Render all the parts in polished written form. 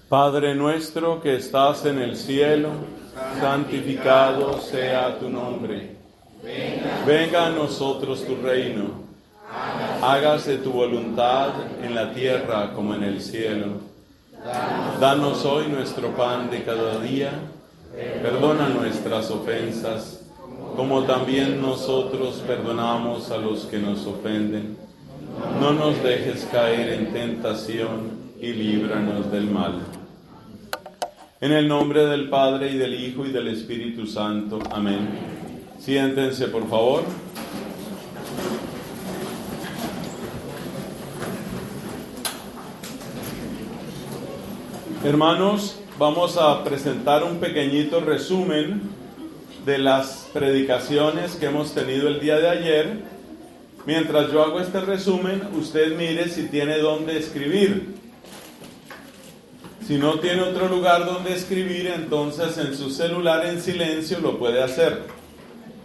Padre nuestro que estás en el cielo, santificado sea tu nombre. Venga a nosotros tu reino. Hágase tu voluntad en la tierra como en el cielo. Danos hoy nuestro pan de cada día. Perdona nuestras ofensas, como también nosotros perdonamos a los que nos ofenden. No nos dejes caer en tentación y líbranos del mal. En el nombre del Padre, y del Hijo, y del Espíritu Santo. Amén. Siéntense, por favor. Hermanos, vamos a presentar un pequeñito resumen de las predicaciones que hemos tenido el día de ayer. Mientras yo hago este resumen, usted mire si tiene dónde escribir. Si no tiene otro lugar donde escribir, entonces en su celular en silencio lo puede hacer.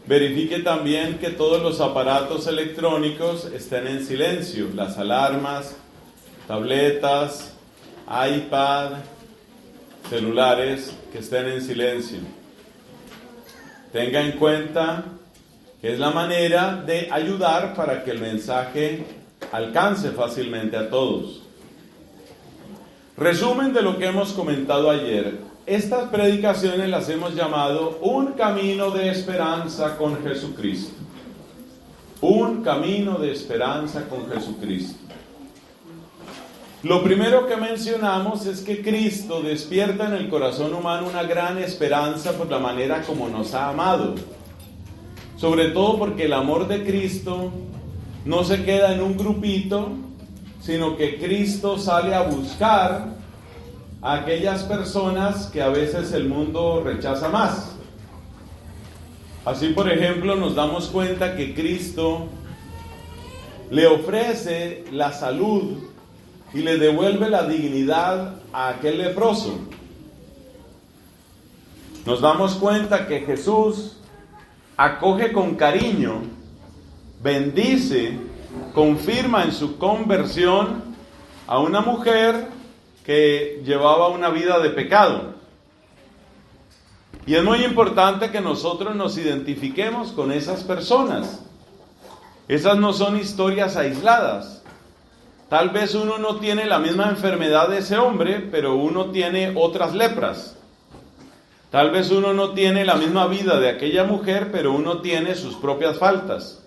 Verifique también que todos los aparatos electrónicos estén en silencio. Las alarmas, tabletas, iPad, celulares que estén en silencio. Tenga en cuenta que es la manera de ayudar para que el mensaje alcance fácilmente a todos. Resumen de lo que hemos comentado ayer. Estas predicaciones las hemos llamado un camino de esperanza con Jesucristo. Un camino de esperanza con Jesucristo. Lo primero que mencionamos es que Cristo despierta en el corazón humano una gran esperanza por la manera como nos ha amado. Sobre todo porque el amor de Cristo no se queda en un grupito, sino que Cristo sale a buscar a aquellas personas que a veces el mundo rechaza más. Así, por ejemplo, nos damos cuenta que Cristo le ofrece la salud y le devuelve la dignidad a aquel leproso. Nos damos cuenta que Jesús acoge con cariño, bendice, confirma en su conversión a una mujer que llevaba una vida de pecado. Y es muy importante que nosotros nos identifiquemos con esas personas. Esas no son historias aisladas. Tal vez uno no tiene la misma enfermedad de ese hombre, pero uno tiene otras lepras. Tal vez uno no tiene la misma vida de aquella mujer, pero uno tiene sus propias faltas.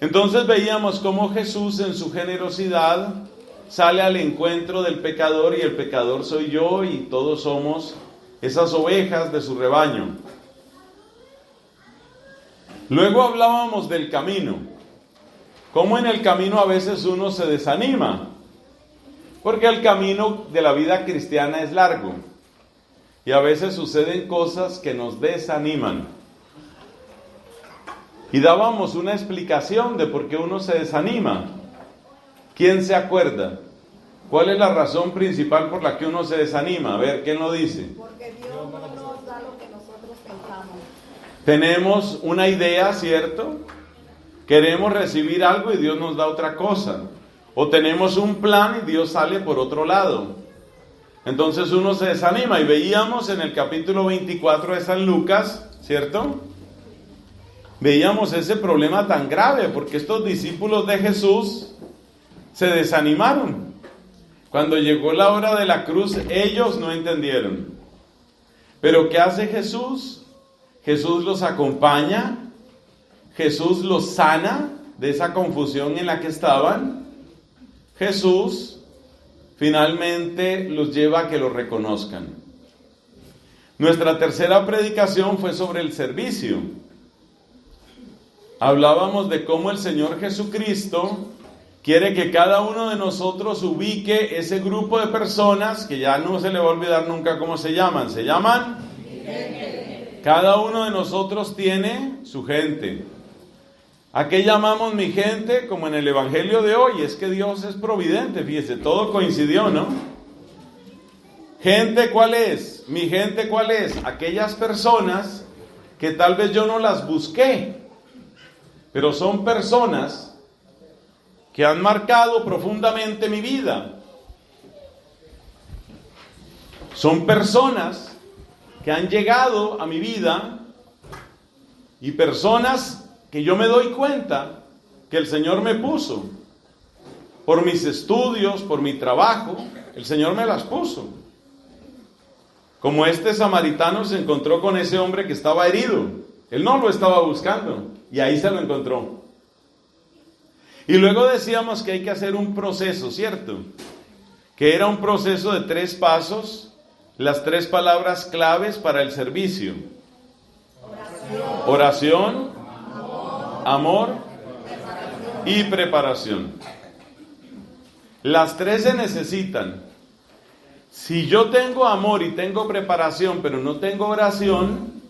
Entonces veíamos cómo Jesús en su generosidad sale al encuentro del pecador, y el pecador soy yo, y todos somos esas ovejas de su rebaño. Luego hablábamos del camino, cómo en el camino a veces uno se desanima, porque el camino de la vida cristiana es largo, y a veces suceden cosas que nos desaniman. Y dábamos una explicación de por qué uno se desanima. ¿Quién se acuerda? ¿Cuál es la razón principal por la que uno se desanima? A ver, ¿quién lo dice? Porque Dios no nos da lo que nosotros pensamos. Tenemos una idea, ¿cierto? Queremos recibir algo y Dios nos da otra cosa. O tenemos un plan y Dios sale por otro lado. Entonces uno se desanima, y veíamos en el capítulo 24 de San Lucas, ¿cierto? Veíamos ese problema tan grave, porque estos discípulos de Jesús se desanimaron. Cuando llegó la hora de la cruz, ellos no entendieron. Pero ¿qué hace Jesús? Jesús los acompaña, Jesús los sana de esa confusión en la que estaban. Jesús finalmente los lleva a que lo reconozcan. Nuestra tercera predicación fue sobre el servicio. Hablábamos de cómo el Señor Jesucristo quiere que cada uno de nosotros ubique ese grupo de personas que ya no se le va a olvidar nunca cómo se llaman. ¿Se llaman? Gente. Cada uno de nosotros tiene su gente. ¿A qué llamamos mi gente? Como en el Evangelio de hoy, es que Dios es providente, fíjese, todo coincidió, ¿no? Gente, ¿cuál es? Mi gente, ¿cuál es? Aquellas personas que tal vez yo no las busqué, pero son personas que han marcado profundamente mi vida. Son personas que han llegado a mi vida y personas que yo me doy cuenta que el Señor me puso. Por mis estudios, por mi trabajo, el Señor me las puso. Como este samaritano se encontró con ese hombre que estaba herido. Él no lo estaba buscando y ahí se lo encontró. Y luego decíamos que hay que hacer un proceso, ¿cierto? Que era un proceso de 3 pasos, las 3 palabras claves para el servicio. Oración, amor y preparación. Las 3 se necesitan. Si yo tengo amor y tengo preparación, pero no tengo oración,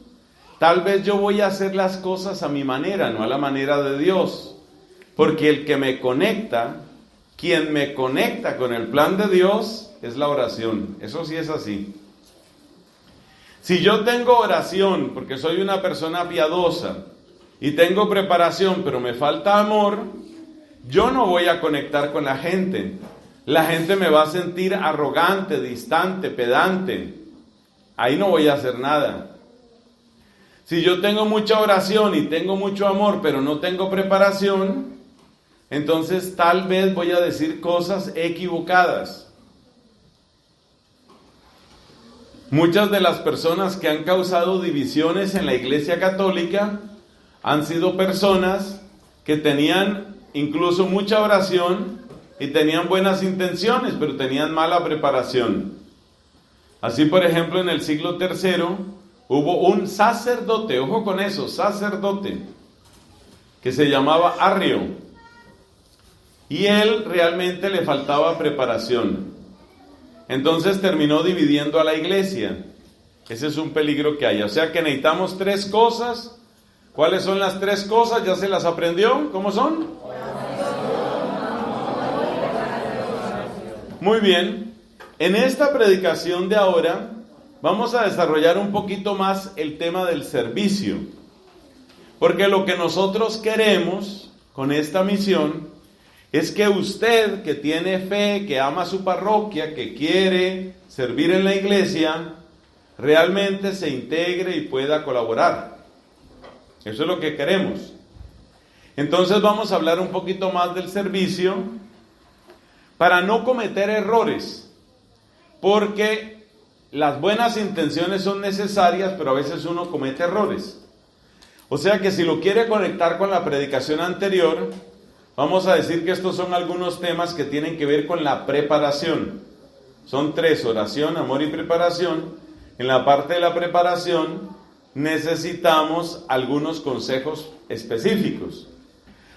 tal vez yo voy a hacer las cosas a mi manera, no a la manera de Dios. Porque el que me conecta, quien me conecta con el plan de Dios, es la oración. Eso sí es así. Si yo tengo oración, porque soy una persona piadosa, y tengo preparación, pero me falta amor, yo no voy a conectar con la gente. La gente me va a sentir arrogante, distante, pedante. Ahí no voy a hacer nada. Si yo tengo mucha oración y tengo mucho amor, pero no tengo preparación, entonces tal vez voy a decir cosas equivocadas. Muchas de las personas que han causado divisiones en la Iglesia Católica han sido personas que tenían incluso mucha oración y tenían buenas intenciones, pero tenían mala preparación. Así, por ejemplo, en el siglo III hubo un sacerdote, ojo con eso, sacerdote, que se llamaba Arrio. Y él realmente le faltaba preparación. Entonces terminó dividiendo a la iglesia. Ese es un peligro que hay. O sea que necesitamos 3 cosas. ¿Cuáles son las 3 cosas? ¿Ya se las aprendió? ¿Cómo son? Muy bien. En esta predicación de ahora vamos a desarrollar un poquito más el tema del servicio. Porque lo que nosotros queremos con esta misión es que usted, que tiene fe, que ama su parroquia, que quiere servir en la iglesia, realmente se integre y pueda colaborar. Eso es lo que queremos. Entonces vamos a hablar un poquito más del servicio para no cometer errores, porque las buenas intenciones son necesarias, pero a veces uno comete errores. O sea que si lo quiere conectar con la predicación anterior, vamos a decir que estos son algunos temas que tienen que ver con la preparación. Son 3, oración, amor y preparación. En la parte de la preparación necesitamos algunos consejos específicos.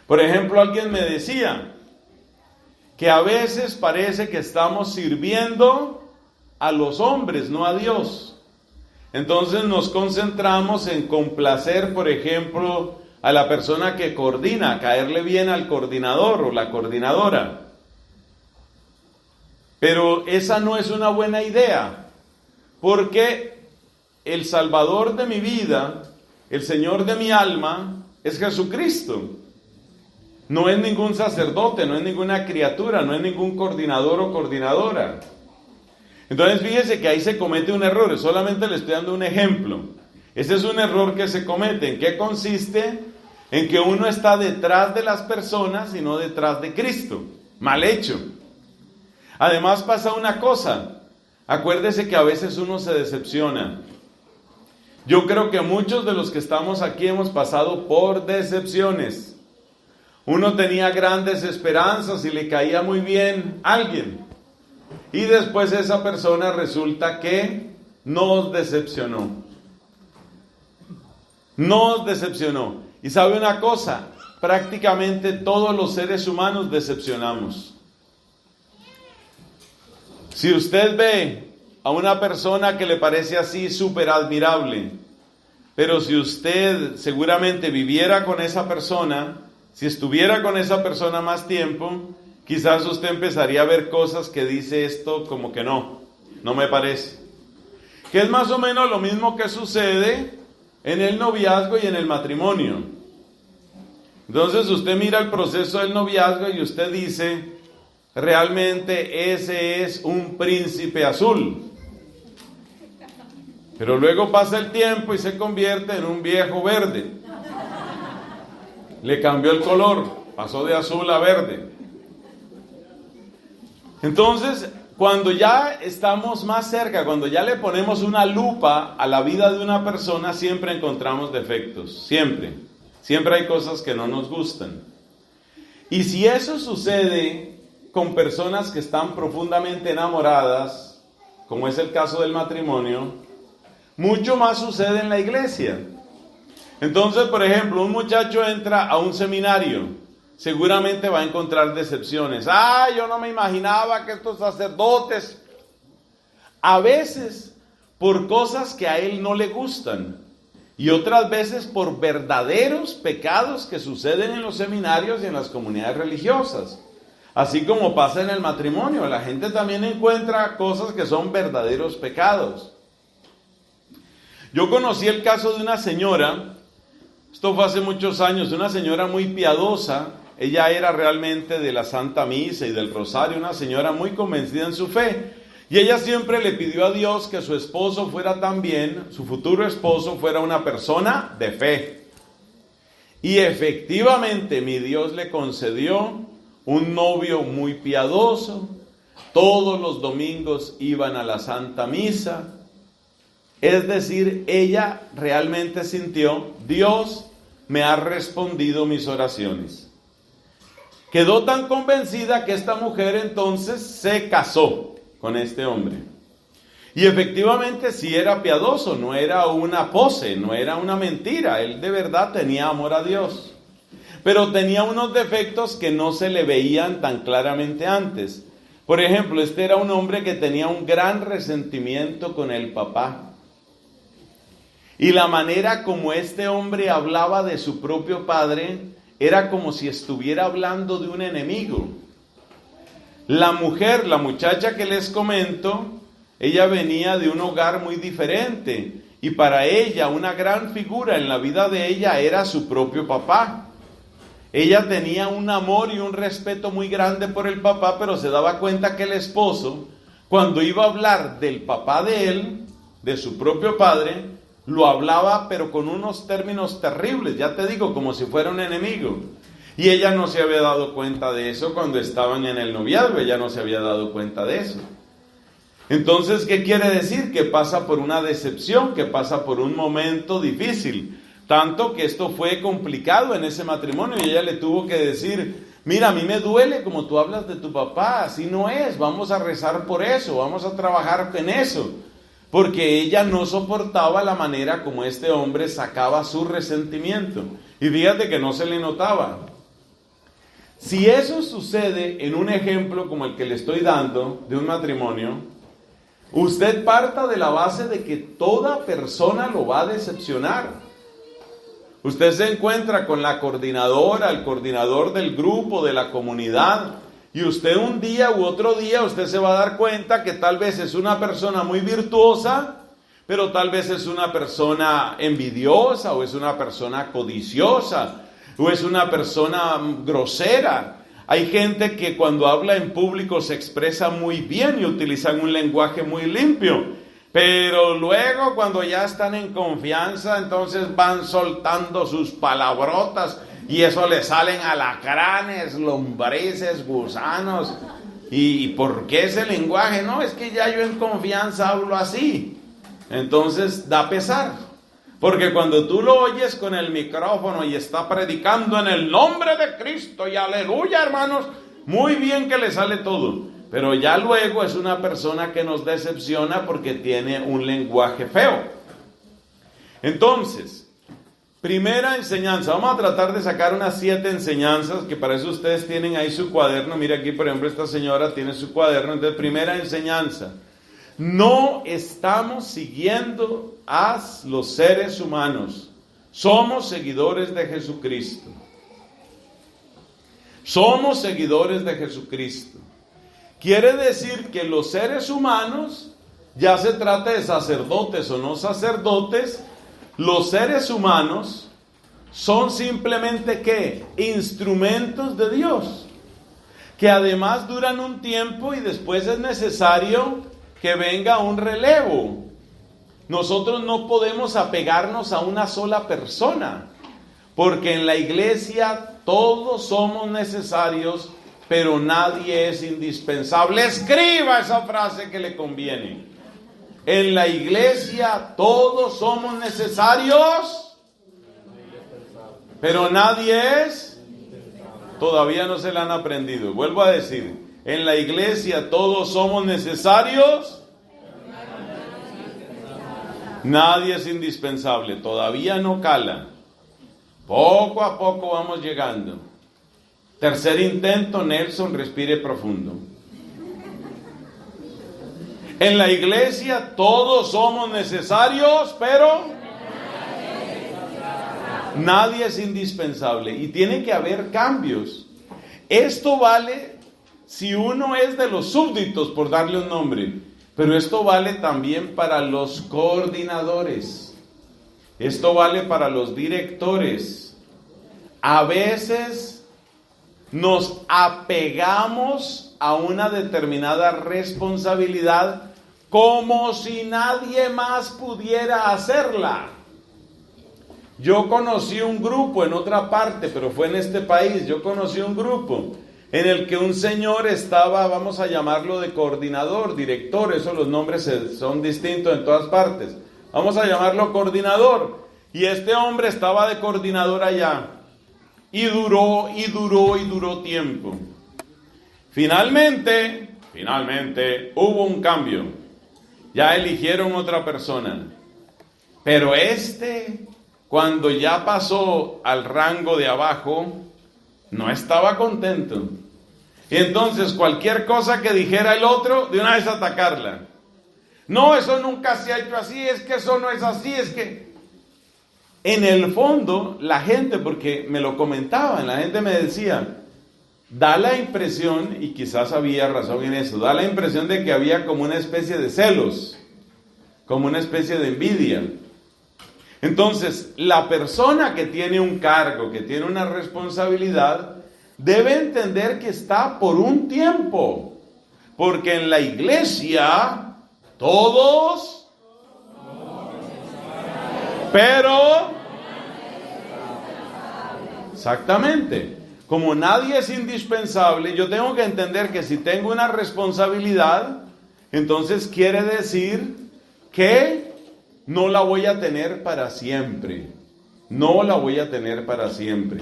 Por ejemplo, alguien me decía que a veces parece que estamos sirviendo a los hombres, no a Dios. Entonces nos concentramos en complacer, por ejemplo, a la persona que coordina, caerle bien al coordinador o la coordinadora. Pero esa no es una buena idea, porque el Salvador de mi vida, el Señor de mi alma, es Jesucristo. No es ningún sacerdote, no es ninguna criatura, no es ningún coordinador o coordinadora. Entonces fíjese que ahí se comete un error, solamente le estoy dando un ejemplo. Ese es un error que se comete. ¿En qué consiste? En que uno está detrás de las personas y no detrás de Cristo. Mal hecho. Además pasa una cosa. Acuérdese que a veces uno se decepciona. Yo creo que muchos de los que estamos aquí hemos pasado por decepciones. Uno tenía grandes esperanzas y le caía muy bien a alguien. Y después esa persona resulta que nos decepcionó. Nos decepcionó. Y sabe una cosa, prácticamente todos los seres humanos decepcionamos. Si usted ve a una persona que le parece así súper admirable, pero si usted seguramente viviera con esa persona, si estuviera con esa persona más tiempo, quizás usted empezaría a ver cosas que dice esto como que no me parece. Que es más o menos lo mismo que sucede en el noviazgo y en el matrimonio. Entonces usted mira el proceso del noviazgo y usted dice, realmente ese es un príncipe azul. Pero luego pasa el tiempo y se convierte en un viejo verde. Le cambió el color, pasó de azul a verde. Entonces, cuando ya estamos más cerca, cuando ya le ponemos una lupa a la vida de una persona, siempre encontramos defectos, siempre hay cosas que no nos gustan. Y si eso sucede con personas que están profundamente enamoradas, como es el caso del matrimonio, mucho más sucede en la iglesia. Entonces, por ejemplo, un muchacho entra a un seminario, seguramente va a encontrar decepciones. Yo no me imaginaba que estos sacerdotes, a veces por cosas que a él no le gustan, y otras veces por verdaderos pecados que suceden en los seminarios y en las comunidades religiosas. Así como pasa en el matrimonio, la gente también encuentra cosas que son verdaderos pecados. Yo conocí el caso de una señora, esto fue hace muchos años, una señora muy piadosa. Ella era realmente de la Santa Misa y del Rosario, una señora muy convencida en su fe. Y ella siempre le pidió a Dios que su esposo fuera también, su futuro esposo fuera una persona de fe. Y efectivamente mi Dios le concedió un novio muy piadoso. Todos los domingos iban a la Santa Misa. Es decir, ella realmente sintió, Dios me ha respondido mis oraciones. Quedó tan convencida que esta mujer entonces se casó con este hombre. Y efectivamente sí era piadoso, no era una pose, no era una mentira. Él de verdad tenía amor a Dios. Pero tenía unos defectos que no se le veían tan claramente antes. Por ejemplo, este era un hombre que tenía un gran resentimiento con el papá. Y la manera como este hombre hablaba de su propio padre era como si estuviera hablando de un enemigo. La mujer, la muchacha que les comento, ella venía de un hogar muy diferente. Y para ella, una gran figura en la vida de ella era su propio papá. Ella tenía un amor y un respeto muy grande por el papá, pero se daba cuenta que el esposo, cuando iba a hablar del papá de él, de su propio padre, lo hablaba pero con unos términos terribles, ya te digo, como si fuera un enemigo. Y ella no se había dado cuenta de eso cuando estaban en el noviazgo, ella no se había dado cuenta de eso. Entonces, ¿qué quiere decir? Que pasa por una decepción, que pasa por un momento difícil. Tanto que esto fue complicado en ese matrimonio y ella le tuvo que decir, mira, a mí me duele como tú hablas de tu papá, así no es, vamos a rezar por eso, vamos a trabajar en eso. Porque ella no soportaba la manera como este hombre sacaba su resentimiento. Y fíjate que no se le notaba. Si eso sucede en un ejemplo como el que le estoy dando de un matrimonio, usted parta de la base de que toda persona lo va a decepcionar. Usted se encuentra con la coordinadora, el coordinador del grupo, de la comunidad, y usted un día u otro día, usted se va a dar cuenta que tal vez es una persona muy virtuosa, pero tal vez es una persona envidiosa, o es una persona codiciosa, o es una persona grosera. Hay gente que cuando habla en público se expresa muy bien y utilizan un lenguaje muy limpio, pero luego cuando ya están en confianza, entonces van soltando sus palabrotas, y eso le salen alacranes, lombrices, gusanos. ¿Y por qué ese lenguaje? No, es que ya yo en confianza hablo así. Entonces da pesar. Porque cuando tú lo oyes con el micrófono y está predicando en el nombre de Cristo y aleluya, hermanos, muy bien que le sale todo. Pero ya luego es una persona que nos decepciona porque tiene un lenguaje feo. Entonces, primera enseñanza, vamos a tratar de sacar unas 7 enseñanzas, que para eso ustedes tienen ahí su cuaderno. Mira aquí, por ejemplo, esta señora tiene su cuaderno. Entonces, primera enseñanza, no estamos siguiendo a los seres humanos, somos seguidores de Jesucristo. Somos seguidores de Jesucristo. Quiere decir que los seres humanos, ya se trata de sacerdotes o no sacerdotes, los seres humanos son simplemente ¿qué? Instrumentos de Dios, que además duran un tiempo y después es necesario que venga un relevo. nosotros no podemos apegarnos a una sola persona, porque en la iglesia todos somos necesarios, pero nadie es indispensable. Escriba esa frase que le conviene. En la iglesia todos somos necesarios, pero nadie es. Todavía no se la han aprendido. Vuelvo a decir, en la iglesia todos somos necesarios, nadie es indispensable. Todavía no cala. Poco a poco vamos llegando. Tercer intento, Nelson, respire profundo. En la iglesia todos somos necesarios, pero nadie es indispensable. Y tiene que haber cambios. Esto vale si uno es de los súbditos, por darle un nombre. Pero esto vale también para los coordinadores. Esto vale para los directores. A veces nos apegamos a una determinada responsabilidad como si nadie más pudiera hacerla. Yo conocí un grupo en otra parte, pero fue en este país. Yo conocí un grupo en el que un señor estaba, vamos a llamarlo de coordinador, director, eso los nombres son distintos en todas partes. Vamos a llamarlo coordinador. Y este hombre estaba de coordinador allá. Y duró tiempo. Finalmente hubo un cambio. Ya eligieron otra persona. Pero cuando ya pasó al rango de abajo, no estaba contento. Y entonces cualquier cosa que dijera el otro, de una vez atacarla. No, eso nunca se ha hecho así, es que eso no es así, es que... En el fondo, la gente, porque me lo comentaban, la gente me decía, da la impresión, y quizás había razón en eso, da la impresión de que había como una especie de celos, como una especie de envidia. Entonces, la persona que tiene un cargo, que tiene una responsabilidad, debe entender que está por un tiempo, porque en la iglesia todos... Pero, exactamente, como nadie es indispensable, yo tengo que entender que si tengo una responsabilidad, entonces quiere decir que no la voy a tener para siempre. No la voy a tener para siempre.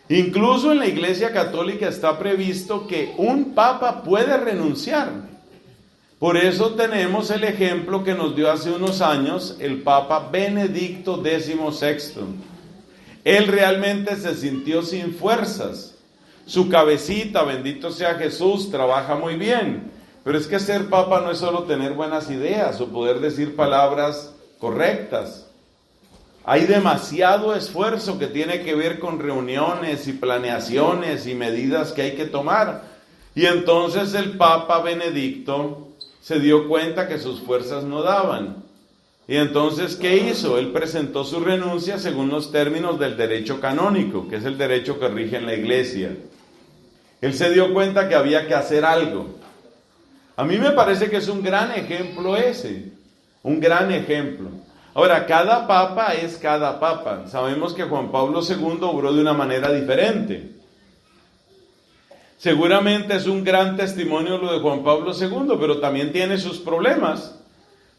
Incluso en la Iglesia Católica está previsto que un papa puede renunciar. Por eso tenemos el ejemplo que nos dio hace unos años el Papa Benedicto XVI. Él realmente se sintió sin fuerzas. Su cabecita, bendito sea Jesús, trabaja muy bien. Pero es que ser papa no es solo tener buenas ideas o poder decir palabras correctas. Hay demasiado esfuerzo que tiene que ver con reuniones y planeaciones y medidas que hay que tomar. Y entonces el Papa Benedicto se dio cuenta que sus fuerzas no daban. Y entonces, ¿qué hizo? Él presentó su renuncia según los términos del derecho canónico, que es el derecho que rige en la iglesia. Él se dio cuenta que había que hacer algo. A mí me parece que es un gran ejemplo ese, un gran ejemplo. Ahora, cada papa es cada papa. Sabemos que Juan Pablo II obró de una manera diferente. Seguramente es un gran testimonio lo de Juan Pablo II, pero también tiene sus problemas.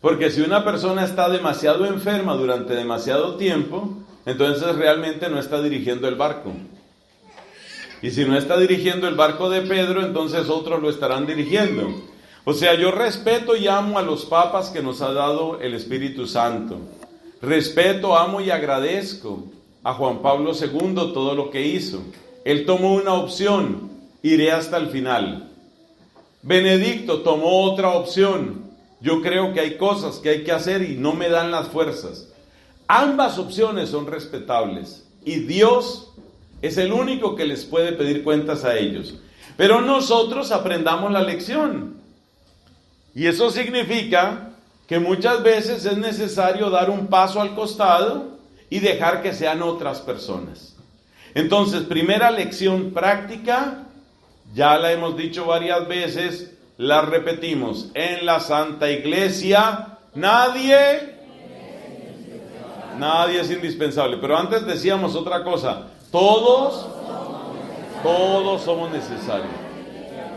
Porque si una persona está demasiado enferma durante demasiado tiempo, entonces realmente no está dirigiendo el barco. Y si no está dirigiendo el barco de Pedro, entonces otros lo estarán dirigiendo. O sea, yo respeto y amo a los papas que nos ha dado el Espíritu Santo. Respeto, amo y agradezco a Juan Pablo II todo lo que hizo. Él tomó una opción. Iré hasta el final. Benedicto tomó otra opción. Yo creo que hay cosas que hay que hacer y no me dan las fuerzas. Ambas opciones son respetables y Dios es el único que les puede pedir cuentas a ellos. Pero nosotros aprendamos la lección. Y eso significa que muchas veces es necesario dar un paso al costado y dejar que sean otras personas. Entonces, primera lección práctica. Ya la hemos dicho varias veces, la repetimos. En la Santa Iglesia Nadie es indispensable. Pero antes decíamos otra cosa. Todos somos necesarios.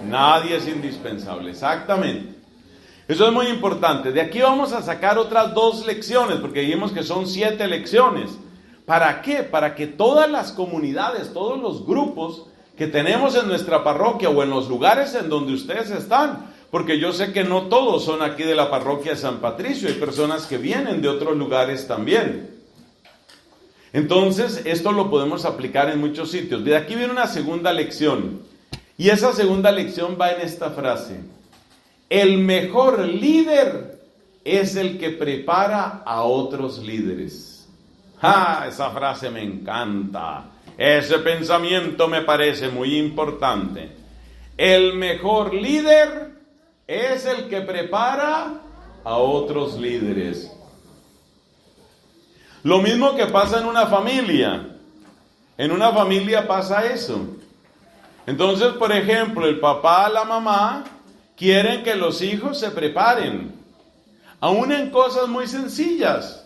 Nadie es indispensable. Exactamente. Eso es muy importante. De aquí vamos a sacar otras 2 lecciones, porque dijimos que son 7 lecciones. ¿Para qué? Para que todas las comunidades, todos los grupos que tenemos en nuestra parroquia o en los lugares en donde ustedes están, porque yo sé que no todos son aquí de la parroquia de San Patricio, hay personas que vienen de otros lugares también. Entonces, esto lo podemos aplicar en muchos sitios. De aquí viene una segunda lección, y esa segunda lección va en esta frase: el mejor líder es el que prepara a otros líderes. Esa frase me encanta. Ese pensamiento me parece muy importante. El mejor líder es el que prepara a otros líderes. Lo mismo que pasa en una familia. En una familia pasa eso. Entonces, por ejemplo, el papá, la mamá quieren que los hijos se preparen, aún en cosas muy sencillas.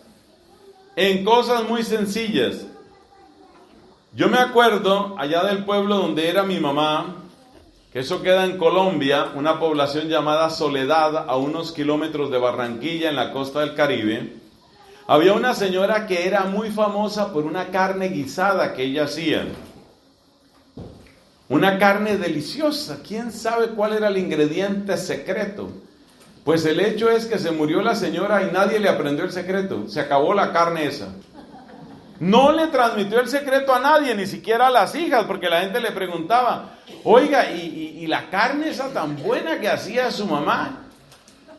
En cosas muy sencillas. Yo me acuerdo allá del pueblo donde era mi mamá, que eso queda en Colombia, una población llamada Soledad, a unos kilómetros de Barranquilla, en la costa del Caribe. Había una señora que era muy famosa por una carne guisada que ella hacía. Una carne deliciosa. ¿Quién sabe cuál era el ingrediente secreto? Pues el hecho es que se murió la señora y nadie le aprendió el secreto. Se acabó la carne esa. No le transmitió el secreto a nadie, ni siquiera a las hijas, porque la gente le preguntaba: oiga, ¿y la carne esa tan buena que hacía su mamá?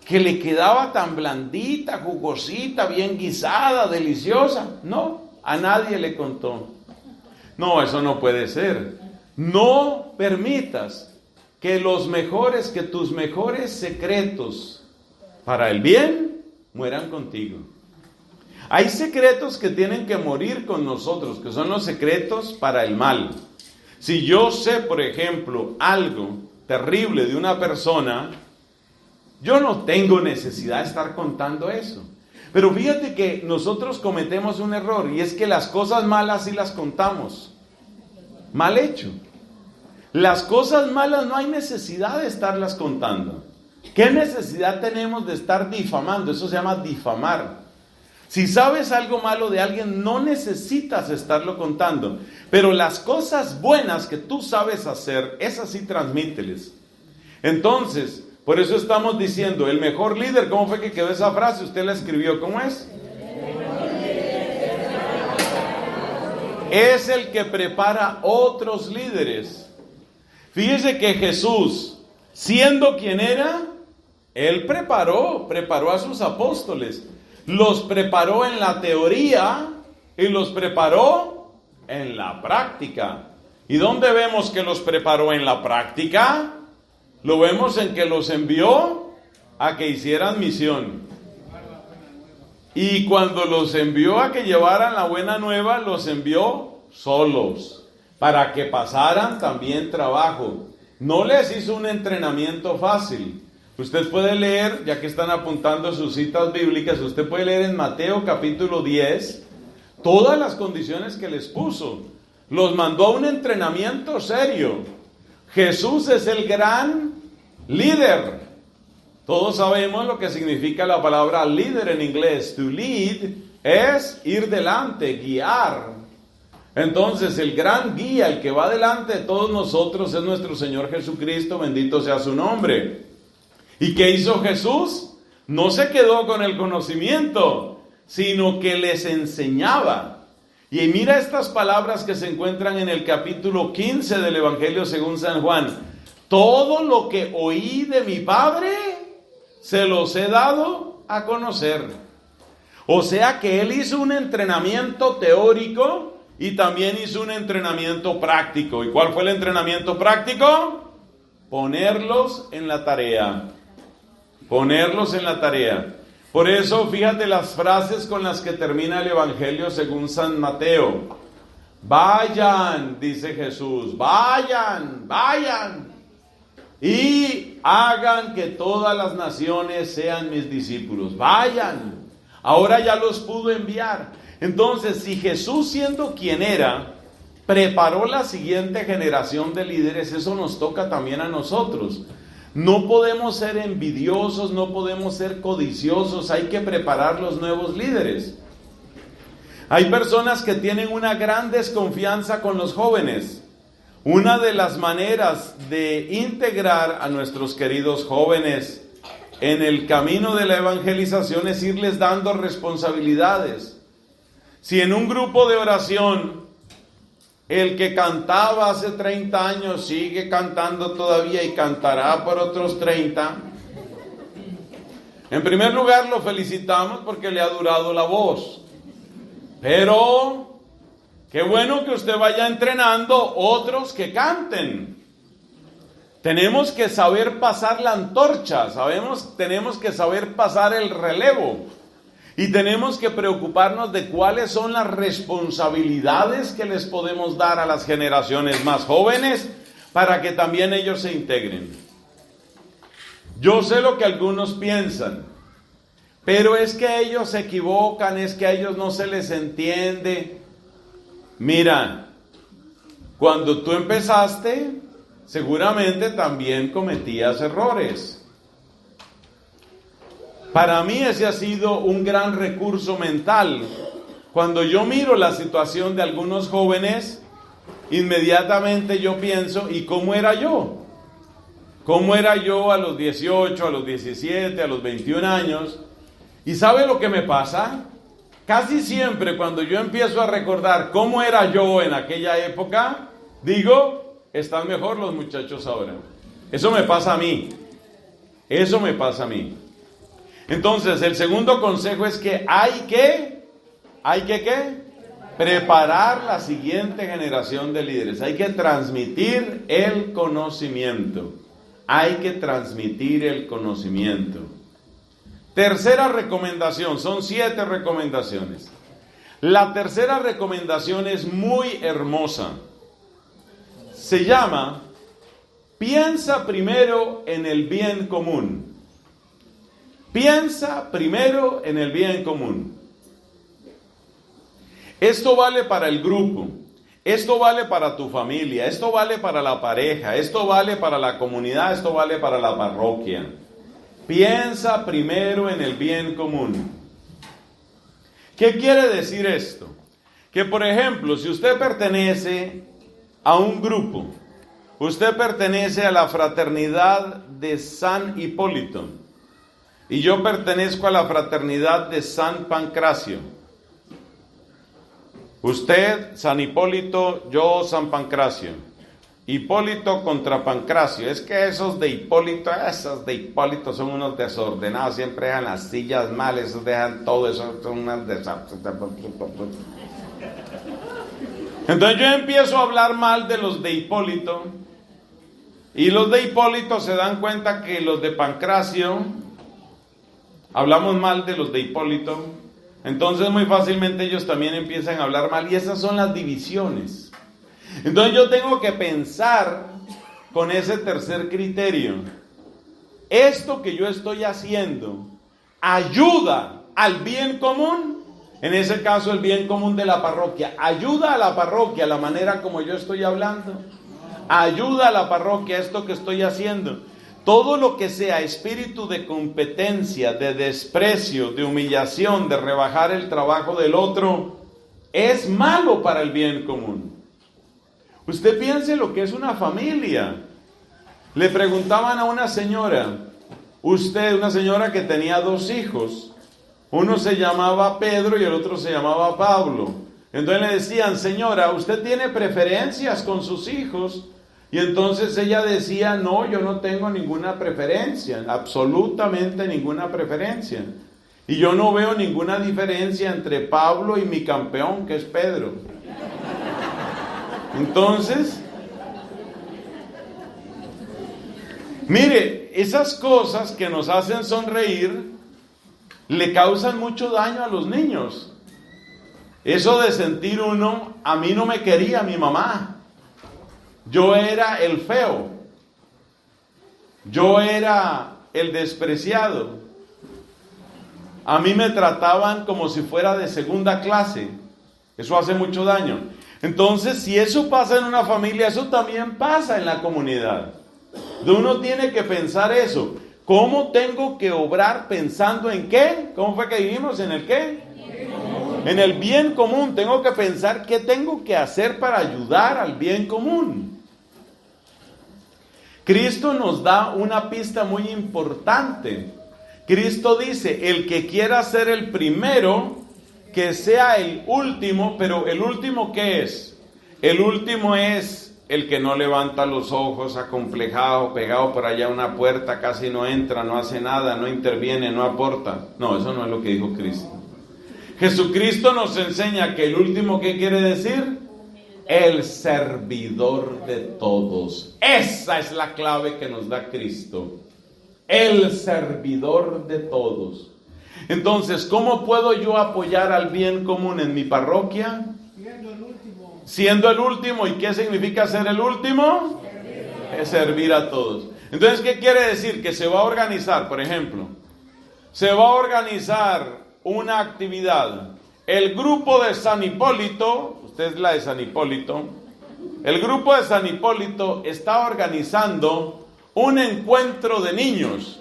Que le quedaba tan blandita, jugosita, bien guisada, deliciosa. No, a nadie le contó. No, eso no puede ser. No permitas que tus mejores secretos para el bien mueran contigo. Hay secretos que tienen que morir con nosotros, que son los secretos para el mal. Si yo sé, por ejemplo, algo terrible de una persona, yo no tengo necesidad de estar contando eso. Pero fíjate que nosotros cometemos un error, y es que las cosas malas sí las contamos. Mal hecho. Las cosas malas no hay necesidad de estarlas contando. ¿Qué necesidad tenemos de estar difamando? Eso se llama difamar. Si sabes algo malo de alguien, no necesitas estarlo contando. Pero las cosas buenas que tú sabes hacer, esas sí transmíteles. Entonces, por eso estamos diciendo, el mejor líder. ¿Cómo fue que quedó esa frase? Usted la escribió, ¿cómo es? Es el que prepara otros líderes. Fíjese que Jesús, siendo quien era, Él preparó a sus apóstoles. Los preparó en la teoría y los preparó en la práctica. ¿Y dónde vemos que los preparó en la práctica? Lo vemos en que los envió a que hicieran misión. Y cuando los envió a que llevaran la buena nueva, los envió solos, para que pasaran también trabajo. No les hizo un entrenamiento fácil. Usted puede leer, ya que están apuntando sus citas bíblicas, usted puede leer en Mateo capítulo 10, todas las condiciones que les puso. Los mandó a un entrenamiento serio. Jesús es el gran líder. Todos sabemos lo que significa la palabra líder en inglés. To lead es ir delante, guiar. Entonces el gran guía, el que va delante de todos nosotros, es nuestro Señor Jesucristo, bendito sea su nombre. ¿Y qué hizo Jesús? No se quedó con el conocimiento, sino que les enseñaba. Y mira estas palabras que se encuentran en el capítulo 15 del Evangelio según San Juan. Todo lo que oí de mi Padre, se los he dado a conocer. O sea que Él hizo un entrenamiento teórico y también hizo un entrenamiento práctico. ¿Y cuál fue el entrenamiento práctico? Ponerlos en la tarea. Ponerlos en la tarea. Por eso, fíjate las frases con las que termina el Evangelio según San Mateo. Vayan, dice Jesús, vayan, vayan. y hagan que todas las naciones sean mis discípulos. Vayan, ahora ya los pudo enviar. Entonces, si Jesús, siendo quien era, preparó la siguiente generación de líderes, eso nos toca también a nosotros. No podemos ser envidiosos, no podemos ser codiciosos, hay que preparar los nuevos líderes. Hay personas que tienen una gran desconfianza con los jóvenes. Una de las maneras de integrar a nuestros queridos jóvenes en el camino de la evangelización es irles dando responsabilidades. Si en un grupo de oración el que cantaba hace 30 años sigue cantando todavía y cantará por otros 30, en primer lugar lo felicitamos porque le ha durado la voz. Pero qué bueno que usted vaya entrenando otros que canten. Tenemos que saber pasar la antorcha, tenemos que saber pasar el relevo. Y tenemos que preocuparnos de cuáles son las responsabilidades que les podemos dar a las generaciones más jóvenes para que también ellos se integren. Yo sé lo que algunos piensan, pero es que ellos se equivocan, es que a ellos no se les entiende. Mira, cuando tú empezaste, seguramente también cometías errores. Para mí ese ha sido un gran recurso mental. Cuando yo miro la situación de algunos jóvenes, inmediatamente yo pienso, ¿y cómo era yo? ¿Cómo era yo a los 18, a los 17, a los 21 años? ¿Y sabe lo que me pasa? Casi siempre cuando yo empiezo a recordar cómo era yo en aquella época, digo, están mejor los muchachos ahora. Eso me pasa a mí. Eso me pasa a mí. Entonces, el segundo consejo es que hay que preparar la siguiente generación de líderes. Hay que transmitir el conocimiento. Hay que transmitir el conocimiento. Tercera recomendación, son 7 recomendaciones. La tercera recomendación es muy hermosa. Se llama, piensa primero en el bien común. Piensa primero en el bien común. Esto vale para el grupo, esto vale para tu familia, esto vale para la pareja, esto vale para la comunidad, esto vale para la parroquia. Piensa primero en el bien común. ¿Qué quiere decir esto? Que, por ejemplo, si usted pertenece a un grupo, usted pertenece a la fraternidad de San Hipólito, y yo pertenezco a la fraternidad de San Pancracio. Usted, San Hipólito, yo, San Pancracio. Hipólito contra Pancracio. Es que esos de Hipólito son unos desordenados. Siempre dejan las sillas mal, esos dejan todo eso. Son unas Entonces yo empiezo a hablar mal de los de Hipólito. Y los de Hipólito se dan cuenta que los de Pancracio... hablamos mal de los de Hipólito, entonces muy fácilmente ellos también empiezan a hablar mal y esas son las divisiones. Entonces yo tengo que pensar con ese tercer criterio. Esto que yo estoy haciendo ayuda al bien común, en ese caso el bien común de la parroquia, ayuda a la parroquia la manera como yo estoy hablando, ayuda a la parroquia esto que estoy haciendo. Todo lo que sea espíritu de competencia, de desprecio, de humillación, de rebajar el trabajo del otro, es malo para el bien común. Usted piense lo que es una familia. Le preguntaban a una señora, una señora que tenía 2 hijos, uno se llamaba Pedro y el otro se llamaba Pablo. Entonces le decían, señora, ¿usted tiene preferencias con sus hijos? Y entonces ella decía, no, yo no tengo ninguna preferencia, absolutamente ninguna preferencia. Y yo no veo ninguna diferencia entre Pablo y mi campeón, que es Pedro. Entonces, mire, esas cosas que nos hacen sonreír, le causan mucho daño a los niños. Eso de sentir uno, a mí no me quería mi mamá. Yo era el feo. Yo era el despreciado. A mí me trataban como si fuera de segunda clase. Eso hace mucho daño. Entonces, si eso pasa en una familia, eso también pasa en la comunidad. Uno tiene que pensar eso. ¿Cómo tengo que obrar pensando en qué? ¿Cómo fue que dijimos? ¿En el qué? En el bien común. Tengo que pensar qué tengo que hacer para ayudar al bien común. Cristo nos da una pista muy importante. Cristo dice, el que quiera ser el primero, que sea el último. Pero ¿el último qué es? El último es el que no levanta los ojos, acomplejado, pegado por allá a una puerta, casi no entra, no hace nada, no interviene, no aporta. No, eso no es lo que dijo Cristo. Jesucristo nos enseña que el último, ¿qué quiere decir? El servidor de todos. Esa es la clave que nos da Cristo. El servidor de todos. Entonces, ¿cómo puedo yo apoyar al bien común en mi parroquia? Siendo el último. ¿Y qué significa ser el último? Es servir a todos. Entonces, ¿qué quiere decir? Que se va a organizar, por ejemplo, se va a organizar una actividad. El grupo de San Hipólito, usted es la de San Hipólito, el grupo de San Hipólito está organizando un encuentro de niños.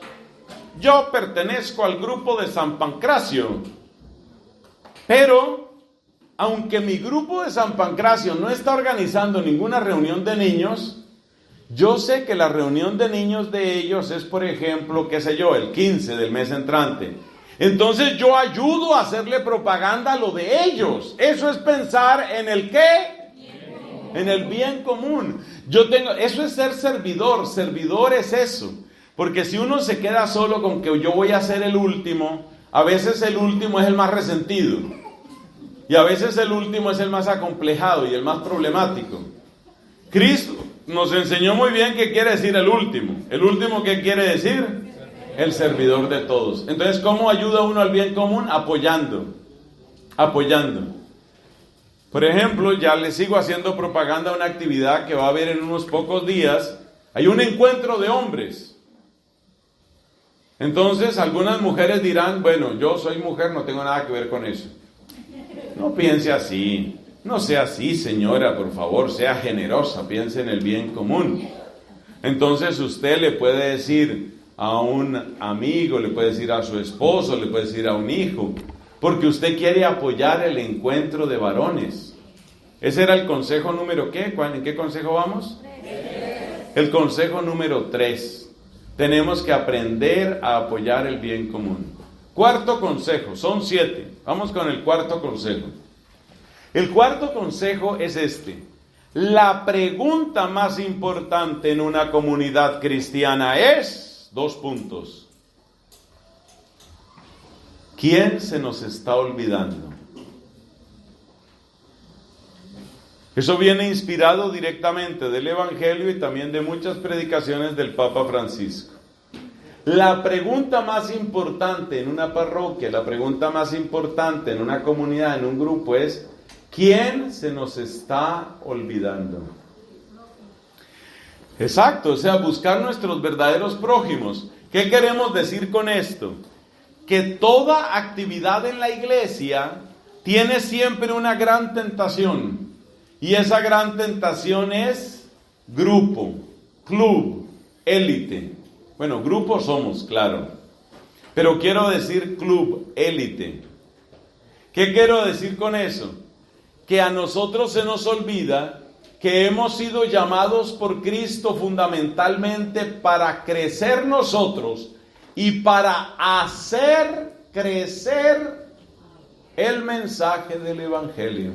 Yo pertenezco al grupo de San Pancracio, pero aunque mi grupo de San Pancracio no está organizando ninguna reunión de niños, yo sé que la reunión de niños de ellos es, por ejemplo, qué sé yo, el 15 del mes entrante. Entonces yo ayudo a hacerle propaganda a lo de ellos. Eso es pensar en el ¿qué? En el bien común. Eso es ser servidor. Servidor es eso. Porque si uno se queda solo con que yo voy a ser el último, a veces el último es el más resentido. Y a veces el último es el más acomplejado y el más problemático. Cristo nos enseñó muy bien qué quiere decir el último. ¿El último qué quiere decir? El servidor de todos. Entonces, ¿cómo ayuda uno al bien común? Apoyando. Por ejemplo, ya les sigo haciendo propaganda a una actividad que va a haber en unos pocos días. Hay un encuentro de hombres. Entonces, algunas mujeres dirán, bueno, yo soy mujer, no tengo nada que ver con eso. No piense así. No sea así, señora, por favor, sea generosa, piense en el bien común. Entonces, usted le puede decir a un amigo, le puede decir a su esposo, le puede decir a un hijo, porque usted quiere apoyar el encuentro de varones. Ese era el consejo número ¿qué? ¿En qué consejo vamos? El consejo número 3. Tenemos que aprender a apoyar el bien común. Cuarto consejo, son 7. Vamos con el cuarto consejo. El cuarto consejo es este. La pregunta más importante en una comunidad cristiana es, 2 puntos. ¿Quién se nos está olvidando? Eso viene inspirado directamente del Evangelio y también de muchas predicaciones del Papa Francisco. La pregunta más importante en una parroquia, la pregunta más importante en una comunidad, en un grupo es, ¿quién se nos está olvidando? Exacto, o sea, buscar nuestros verdaderos prójimos. ¿Qué queremos decir con esto? Que toda actividad en la iglesia tiene siempre una gran tentación. Y esa gran tentación es grupo, club, élite. Bueno, grupo somos, claro. Pero quiero decir club, élite. ¿Qué quiero decir con eso? Que a nosotros se nos olvida que hemos sido llamados por Cristo fundamentalmente para crecer nosotros y para hacer crecer el mensaje del Evangelio.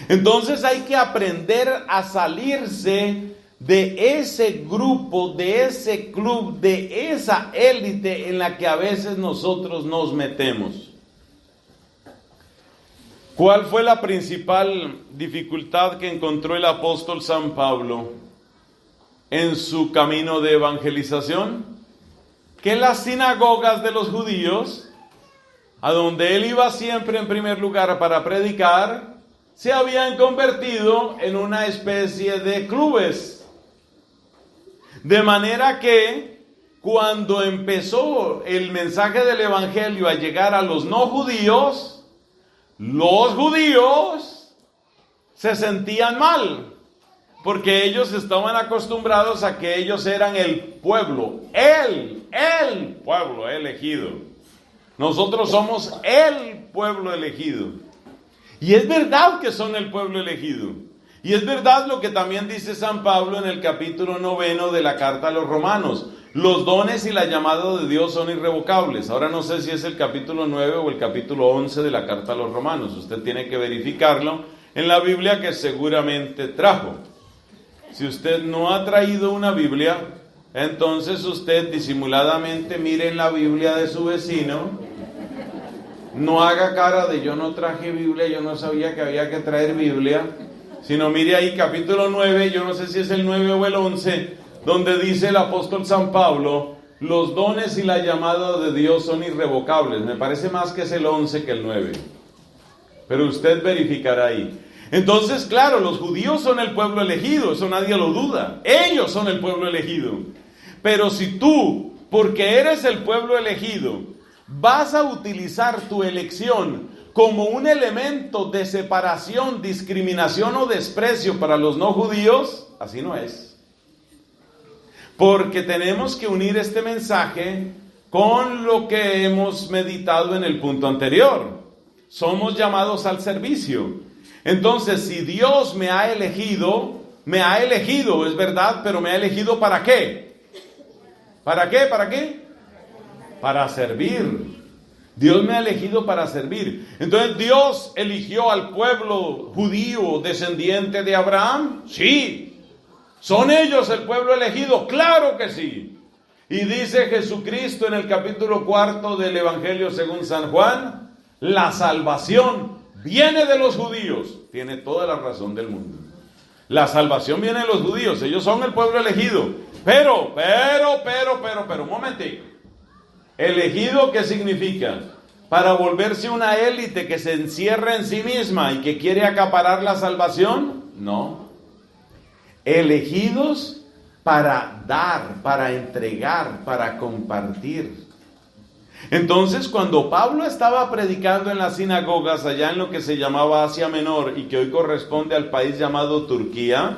Entonces hay que aprender a salirse de ese grupo, de ese club, de esa élite en la que a veces nosotros nos metemos. ¿Cuál fue la principal dificultad que encontró el apóstol San Pablo en su camino de evangelización? Que las sinagogas de los judíos, a donde él iba siempre en primer lugar para predicar, se habían convertido en una especie de clubes. De manera que cuando empezó el mensaje del Evangelio a llegar a los no judíos, los judíos se sentían mal, porque ellos estaban acostumbrados a que ellos eran el pueblo, el pueblo elegido. Nosotros somos el pueblo elegido. Y es verdad que son el pueblo elegido. Y es verdad lo que también dice San Pablo en el capítulo 9 de la carta a los Romanos. Los dones y la llamada de Dios son irrevocables. Ahora no sé si es el capítulo 9 o el capítulo 11 de la carta a los Romanos. Usted tiene que verificarlo en la Biblia que seguramente trajo. Si usted no ha traído una Biblia, entonces usted disimuladamente mire en la Biblia de su vecino. No haga cara de yo no traje Biblia, yo no sabía que había que traer Biblia. Sino mire ahí capítulo 9, yo no sé si es el 9 o el 11, donde dice el apóstol San Pablo, los dones y la llamada de Dios son irrevocables. Me parece más que es el 11 que el 9. Pero usted verificará ahí. Entonces, claro, los judíos son el pueblo elegido, eso nadie lo duda. Ellos son el pueblo elegido. Pero si tú, porque eres el pueblo elegido, vas a utilizar tu elección como un elemento de separación, discriminación o desprecio para los no judíos, así no es. Porque tenemos que unir este mensaje con lo que hemos meditado en el punto anterior. Somos llamados al servicio. Entonces, si Dios me ha elegido, es verdad, pero me ha elegido ¿para qué? ¿Para qué? ¿Para qué? Para servir. Dios me ha elegido para servir. Entonces, ¿Dios eligió al pueblo judío descendiente de Abraham? Sí. ¿Son ellos el pueblo elegido? Claro que sí. Y dice Jesucristo en el capítulo 4 del Evangelio según San Juan, la salvación viene de los judíos. Tiene toda la razón del mundo. La salvación viene de los judíos. Ellos son el pueblo elegido. Pero, un momentito. ¿Elegido qué significa? ¿Para volverse una élite que se encierra en sí misma y que quiere acaparar la salvación? No. Elegidos para dar, para entregar, para compartir. Entonces, cuando Pablo estaba predicando en las sinagogas allá en lo que se llamaba Asia Menor y que hoy corresponde al país llamado Turquía,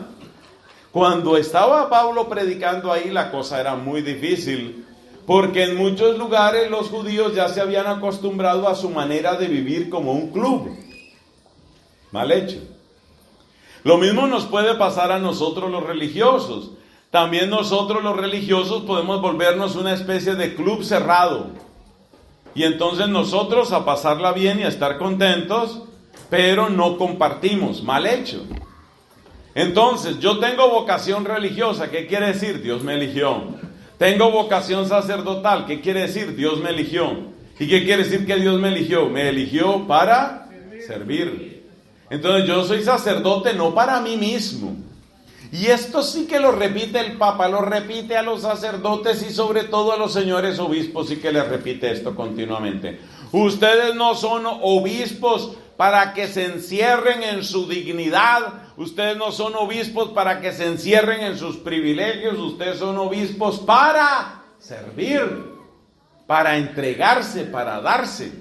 cuando estaba Pablo predicando ahí, la cosa era muy difícil, porque en muchos lugares los judíos ya se habían acostumbrado a su manera de vivir como un club. Mal hecho. Lo mismo nos puede pasar a nosotros los religiosos. También nosotros los religiosos podemos volvernos una especie de club cerrado. Y entonces nosotros a pasarla bien y a estar contentos, pero no compartimos. Mal hecho. Entonces, yo tengo vocación religiosa. ¿Qué quiere decir? Dios me eligió. Tengo vocación sacerdotal. ¿Qué quiere decir? Dios me eligió. ¿Y qué quiere decir que Dios me eligió? Me eligió para servir. Entonces yo soy sacerdote no para mí mismo. Y esto sí que lo repite el Papa, lo repite a los sacerdotes y sobre todo a los señores obispos, sí que les repite esto continuamente. Ustedes no son obispos para que se encierren en su dignidad. Ustedes no son obispos para que se encierren en sus privilegios. Ustedes son obispos para servir, para entregarse, para darse.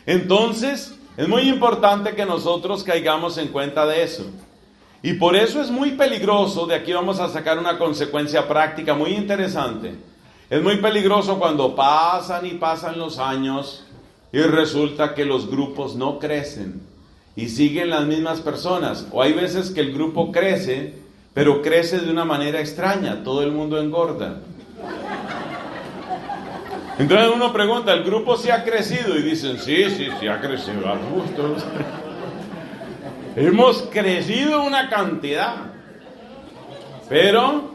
Entonces, es muy importante que nosotros caigamos en cuenta de eso. Y por eso es muy peligroso, de aquí vamos a sacar una consecuencia práctica muy interesante. Es muy peligroso cuando pasan y pasan los años y resulta que los grupos no crecen y siguen las mismas personas. O hay veces que el grupo crece, pero crece de una manera extraña, todo el mundo engorda. Entonces uno pregunta, ¿el grupo sí ha crecido? Y dicen, sí ha crecido, a gusto. Hemos crecido una cantidad. Pero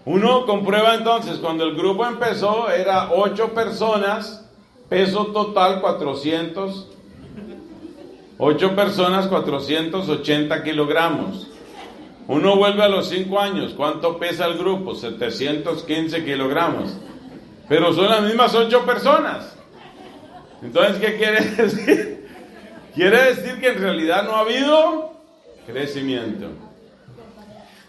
uno comprueba entonces, cuando el grupo empezó, era 8 personas, peso total 400. 8 personas, 480 kilogramos. Uno vuelve a los 5 años, ¿cuánto pesa el grupo? 715 kilogramos. Pero son las mismas 8 personas. Entonces, ¿qué quiere decir? Quiere decir que en realidad no ha habido crecimiento.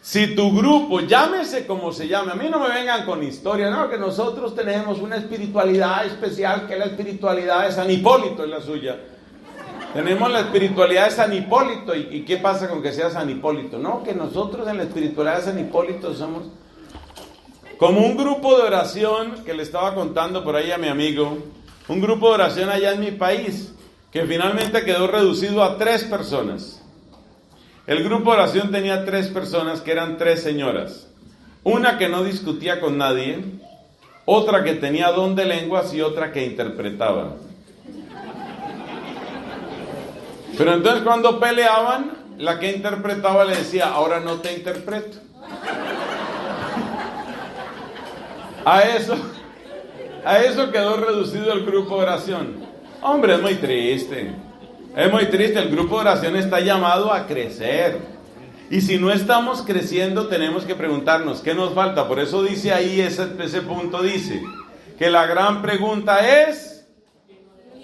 Si tu grupo, llámese como se llame, a mí no me vengan con historia, no, que nosotros tenemos una espiritualidad especial, que la espiritualidad de San Hipólito es la suya. Tenemos la espiritualidad de San Hipólito, ¿y qué pasa con que sea San Hipólito? No, que nosotros en la espiritualidad de San Hipólito somos como un grupo de oración que le estaba contando por ahí a mi amigo, un grupo de oración allá en mi país, que finalmente quedó reducido a 3 personas. El grupo de oración tenía 3 personas, que eran 3 señoras. Una que no discutía con nadie, otra que tenía don de lenguas y otra que interpretaba. Pero entonces cuando peleaban, la que interpretaba le decía, ahora no te interpreto. A eso quedó reducido el grupo de oración. Hombre, es muy triste. Es muy triste, el grupo de oración está llamado a crecer. Y si no estamos creciendo, tenemos que preguntarnos, ¿qué nos falta? Por eso dice ahí, ese punto dice, que la gran pregunta es,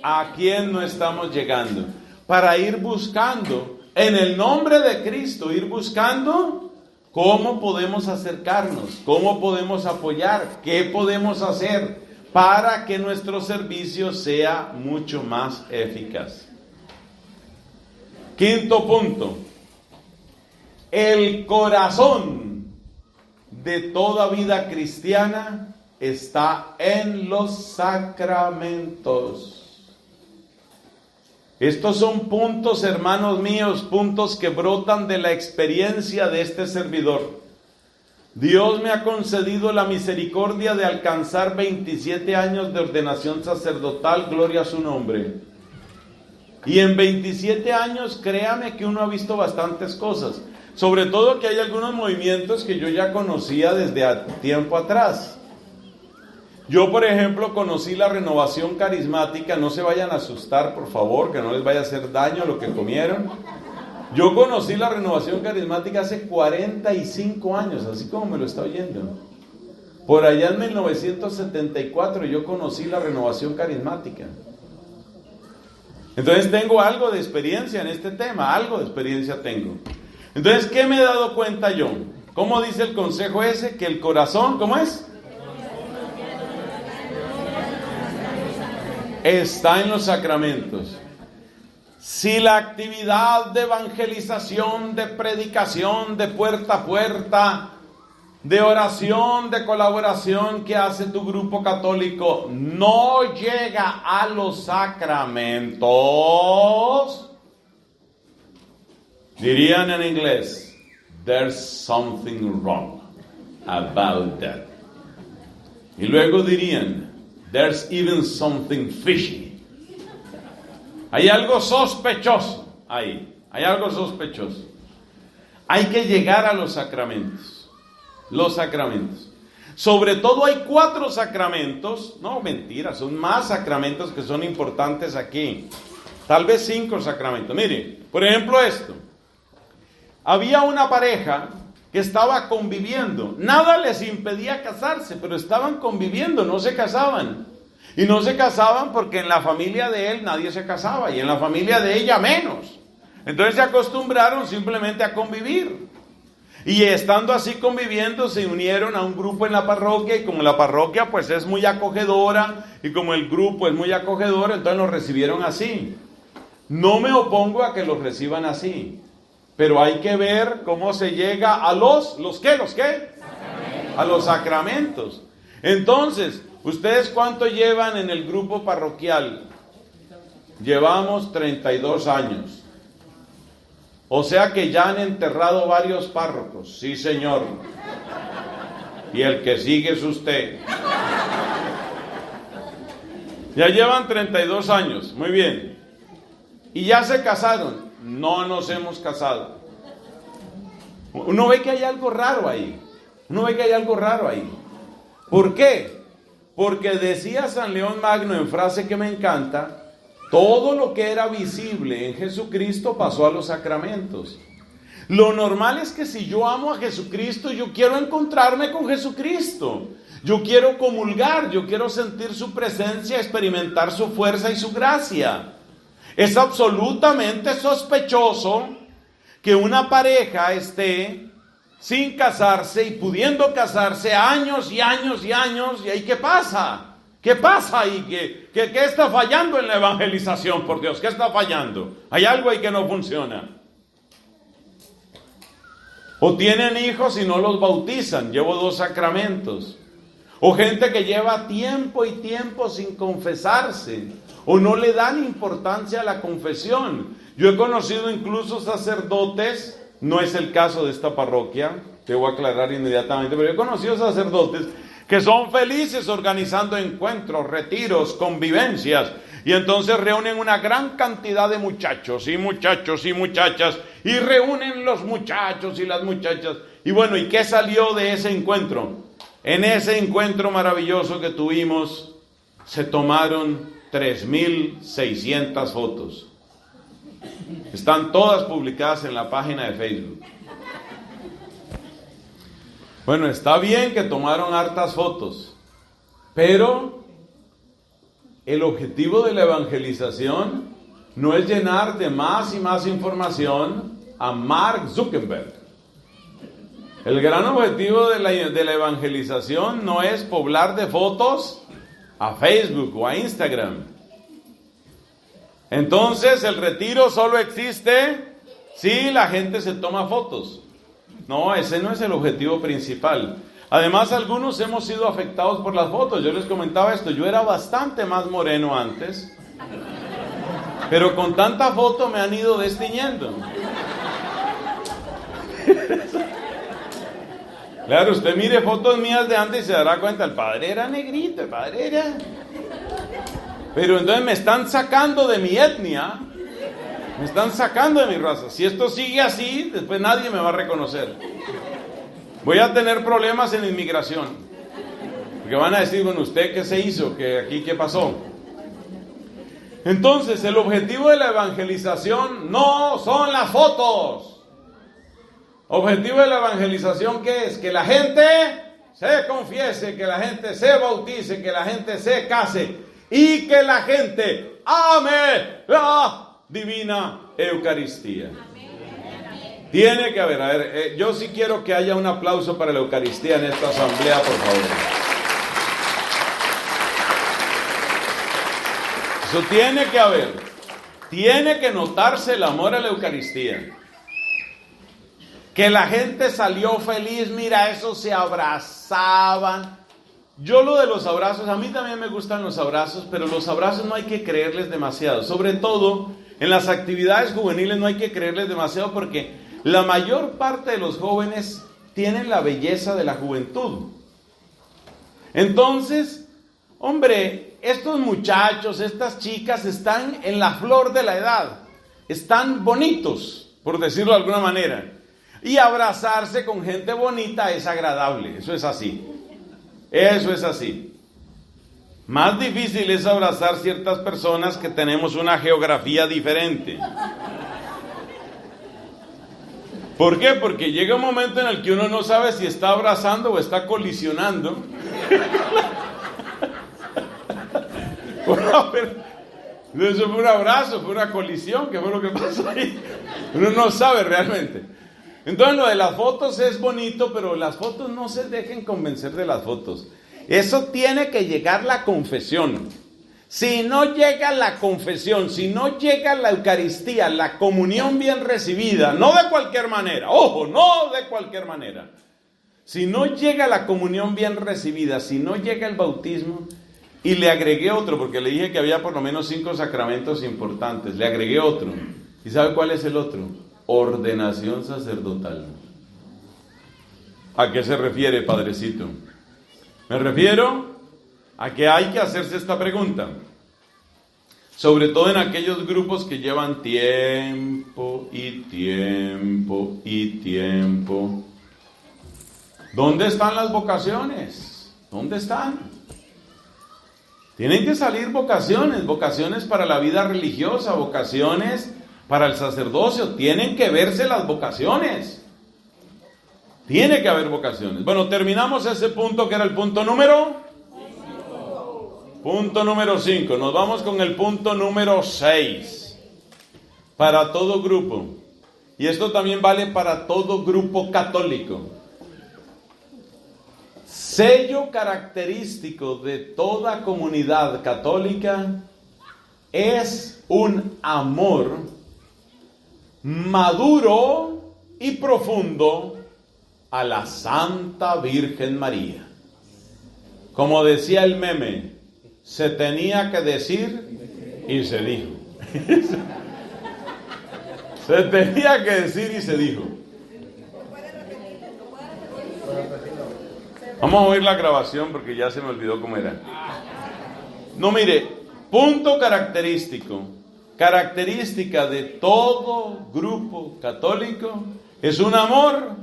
¿a quién no estamos llegando? Para ir buscando, en el nombre de Cristo, ir buscando cómo podemos acercarnos, cómo podemos apoyar, qué podemos hacer para que nuestro servicio sea mucho más eficaz. Quinto punto, el corazón de toda vida cristiana está en los sacramentos. Estos son puntos, hermanos míos, puntos que brotan de la experiencia de este servidor. Dios me ha concedido la misericordia de alcanzar 27 años de ordenación sacerdotal, gloria a su nombre. Y en 27 años, créame que uno ha visto bastantes cosas. Sobre todo que hay algunos movimientos que yo ya conocía desde tiempo atrás. Yo, por ejemplo, conocí la renovación carismática. No se vayan a asustar, por favor, que no les vaya a hacer daño lo que comieron. Yo conocí la renovación carismática hace 45 años, así como me lo está oyendo. Por allá en 1974 yo conocí la renovación carismática. Entonces tengo algo de experiencia en este tema, algo de experiencia tengo. Entonces, ¿qué me he dado cuenta yo? ¿Cómo dice el consejo ese? Que el corazón, ¿cómo es? Está en los sacramentos. Si la actividad de evangelización, de predicación, de puerta a puerta, de oración, de colaboración que hace tu grupo católico no llega a los sacramentos, dirían en inglés, there's something wrong about that. Y luego dirían, there's even something fishy. Hay algo sospechoso ahí, hay algo sospechoso. Hay que llegar a los sacramentos. Los sacramentos. Sobre todo hay 4 sacramentos, no mentira, son más sacramentos que son importantes aquí. Tal vez 5 sacramentos. Mire, por ejemplo esto. Había una pareja que estaba conviviendo. Nada les impedía casarse, pero estaban conviviendo, no se casaban. Y no se casaban porque en la familia de él nadie se casaba y en la familia de ella menos. Entonces se acostumbraron simplemente a convivir. Y estando así conviviendo, se unieron a un grupo en la parroquia, y como la parroquia pues es muy acogedora, y como el grupo es muy acogedor, entonces los recibieron así. No me opongo a que los reciban así, pero hay que ver cómo se llega a ¿los qué? A los sacramentos. Entonces, ¿ustedes cuánto llevan en el grupo parroquial? Llevamos 32 años. O sea que ya han enterrado varios párrocos. Sí, señor. Y el que sigue es usted. Ya llevan 32 años. Muy bien. ¿Y ya se casaron? No nos hemos casado. Uno ve que hay algo raro ahí. ¿Por qué? Porque decía San León Magno en frase que me encanta: todo lo que era visible en Jesucristo pasó a los sacramentos. Lo normal es que si yo amo a Jesucristo, yo quiero encontrarme con Jesucristo. Yo quiero comulgar, yo quiero sentir su presencia, experimentar su fuerza y su gracia. Es absolutamente sospechoso que una pareja esté sin casarse y pudiendo casarse años y años y años. ¿Y ahí qué pasa? ¿Qué pasa ahí? ¿Qué está fallando en la evangelización, por Dios? ¿Qué está fallando? Hay algo ahí que no funciona. O tienen hijos y no los bautizan. Llevo 2 sacramentos. O gente que lleva tiempo y tiempo sin confesarse. O no le dan importancia a la confesión. Yo he conocido incluso sacerdotes, no es el caso de esta parroquia, te voy a aclarar inmediatamente, pero yo he conocido sacerdotes que son felices organizando encuentros, retiros, convivencias, y entonces reúnen una gran cantidad de muchachos y muchachas, y reúnen los muchachos y las muchachas. Y bueno, ¿y qué salió de ese encuentro? En ese encuentro maravilloso que tuvimos, se tomaron 3,600 fotos. Están todas publicadas en la página de Facebook. Bueno, está bien que tomaron hartas fotos, pero el objetivo de la evangelización no es llenar de más y más información a Mark Zuckerberg. El gran objetivo de la evangelización no es poblar de fotos a Facebook o a Instagram. Entonces el retiro solo existe si la gente se toma fotos. No, ese no es el objetivo principal. Además, algunos hemos sido afectados por las fotos. Yo les comentaba esto, yo era bastante más moreno antes, pero con tanta foto me han ido destiñendo. Claro, usted mire fotos mías de antes y se dará cuenta, el padre era negrito, el padre era... Pero entonces me están sacando de mi etnia, me están sacando de mi raza. Si esto sigue así, después nadie me va a reconocer. Voy a tener problemas en inmigración, porque van a decir, bueno, ¿usted qué se hizo? ¿Qué pasó? Entonces, el objetivo de la evangelización no son las fotos. Objetivo de la evangelización, ¿qué es? Que la gente se confiese, que la gente se bautice, que la gente se case y que la gente ame la divina Eucaristía. Tiene que haber, yo sí quiero que haya un aplauso para la Eucaristía en esta asamblea, por favor. Eso tiene que haber. Tiene que notarse el amor a la Eucaristía. Que la gente salió feliz, mira, eso se abrazaban. Yo lo de los abrazos, a mí también me gustan los abrazos, pero los abrazos no hay que creerles demasiado. Sobre todo en las actividades juveniles no hay que creerles demasiado porque la mayor parte de los jóvenes tienen la belleza de la juventud. Entonces, hombre, estos muchachos, estas chicas están en la flor de la edad. Están bonitos, por decirlo de alguna manera. Y abrazarse con gente bonita es agradable, eso es así. Eso es así. Más difícil es abrazar ciertas personas que tenemos una geografía diferente. ¿Por qué? Porque llega un momento en el que uno no sabe si está abrazando o está colisionando. Eso fue un abrazo, fue una colisión, ¿qué fue lo que pasó ahí? Uno no sabe realmente. Entonces lo de las fotos es bonito, pero las fotos no se dejen convencer de las fotos. Eso tiene que llegar la confesión. Si no llega la confesión, si no llega la Eucaristía, la comunión bien recibida, no de cualquier manera, ojo, no de cualquier manera. Si no llega la comunión bien recibida, si no llega el bautismo, y le agregué otro, porque le dije que había por lo menos 5 sacramentos importantes, le agregué otro. ¿Y sabe cuál es el otro? Ordenación sacerdotal. ¿A qué se refiere, padrecito? Me refiero a que hay que hacerse esta pregunta, sobre todo en aquellos grupos que llevan tiempo y tiempo y tiempo. ¿Dónde están las vocaciones? ¿Dónde están? Tienen que salir vocaciones para la vida religiosa, vocaciones para el sacerdocio. Tienen que verse las vocaciones. Tiene que haber vocaciones. Bueno, terminamos ese punto que era el punto número 5. Nos vamos con el punto número 6. Para todo grupo. y esto también vale para todo grupo católico, sello característico de toda comunidad católica es un amor maduro y profundo a la Santa Virgen María. Como decía el meme, se tenía que decir y se dijo. Se tenía que decir y se dijo. Vamos a oír la grabación porque ya se me olvidó cómo era. No, mire, punto característica de todo grupo católico es un amor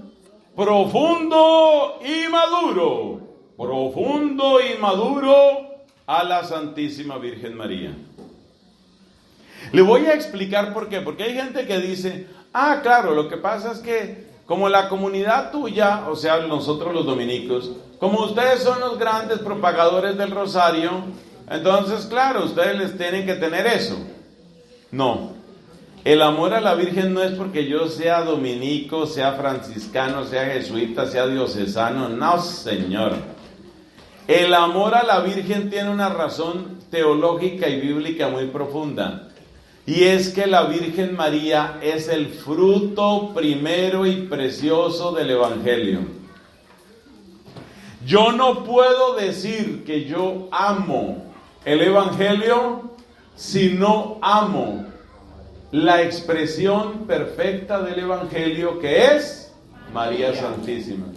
profundo y maduro a la Santísima Virgen María. Le voy a explicar por qué, porque hay gente que dice, claro, lo que pasa es que como la comunidad tuya, o sea, nosotros los dominicos, como ustedes son los grandes propagadores del rosario, entonces, claro, ustedes les tienen que tener eso. No, el amor a la Virgen no es porque yo sea dominico, sea franciscano, sea jesuita, sea diocesano, no, señor. El amor a la Virgen tiene una razón teológica y bíblica muy profunda. Y es que la Virgen María es el fruto primero y precioso del Evangelio. Yo no puedo decir que yo amo el Evangelio si no amo la expresión perfecta del Evangelio, que es María Santísima.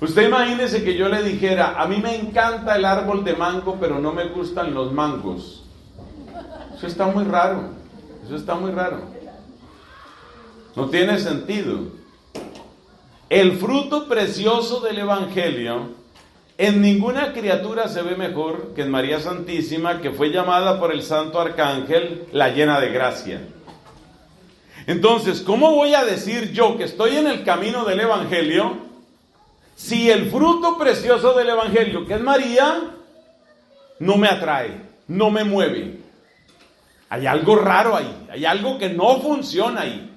Usted imagínese que yo le dijera, a mí me encanta el árbol de mango, pero no me gustan los mangos. Eso está muy raro. No tiene sentido. El fruto precioso del Evangelio, en ninguna criatura se ve mejor que en María Santísima, que fue llamada por el Santo Arcángel la llena de gracia. Entonces, ¿cómo voy a decir yo que estoy en el camino del Evangelio si el fruto precioso del Evangelio, que es María, no me atrae, no me mueve? Hay algo raro ahí, hay algo que no funciona ahí.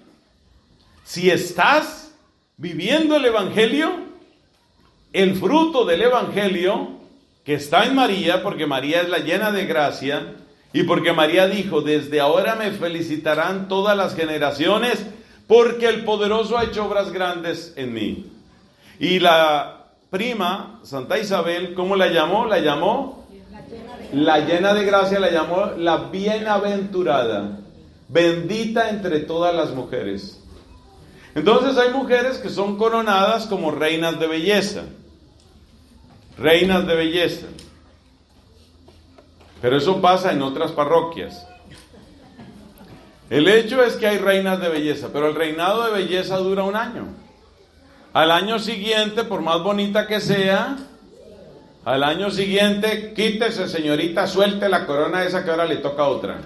Si estás viviendo el Evangelio, el fruto del Evangelio que está en María, porque María es la llena de gracia, y porque María dijo, desde ahora me felicitarán todas las generaciones, porque el poderoso ha hecho obras grandes en mí. Y la prima, Santa Isabel, ¿cómo la llamó? La llamó la llena de gracia, la llamó la bienaventurada, bendita entre todas las mujeres. Entonces hay mujeres que son coronadas como reinas de belleza. Reinas de belleza. Pero eso pasa en otras parroquias. El hecho es que hay reinas de belleza, pero el reinado de belleza dura un año. Al año siguiente, por más bonita que sea, al año siguiente, quítese, señorita, suelte la corona esa que ahora le toca a otra.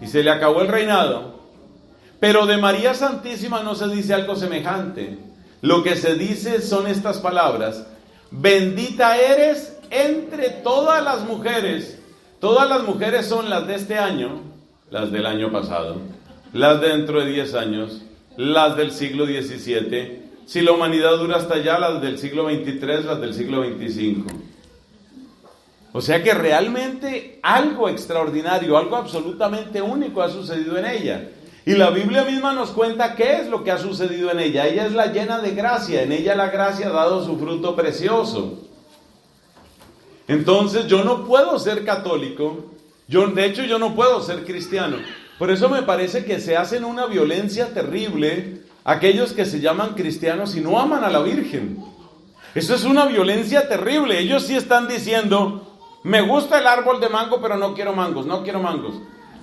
Y se le acabó el reinado. Pero de María Santísima no se dice algo semejante. Lo que se dice son estas palabras: bendita eres entre todas las mujeres. Todas las mujeres son las de este año, las del año pasado, las de dentro de 10 años, las del siglo XVII. Si la humanidad dura hasta allá, las del siglo XXIII, las del siglo XXV. O sea que realmente algo extraordinario, algo absolutamente único ha sucedido en ella. Y la Biblia misma nos cuenta qué es lo que ha sucedido en ella. Ella es la llena de gracia, en ella la gracia ha dado su fruto precioso. Entonces yo no puedo ser católico, de hecho yo no puedo ser cristiano. Por eso me parece que se hacen una violencia terrible aquellos que se llaman cristianos y no aman a la Virgen. Eso es una violencia terrible. Ellos sí están diciendo, me gusta el árbol de mango, pero no quiero mangos.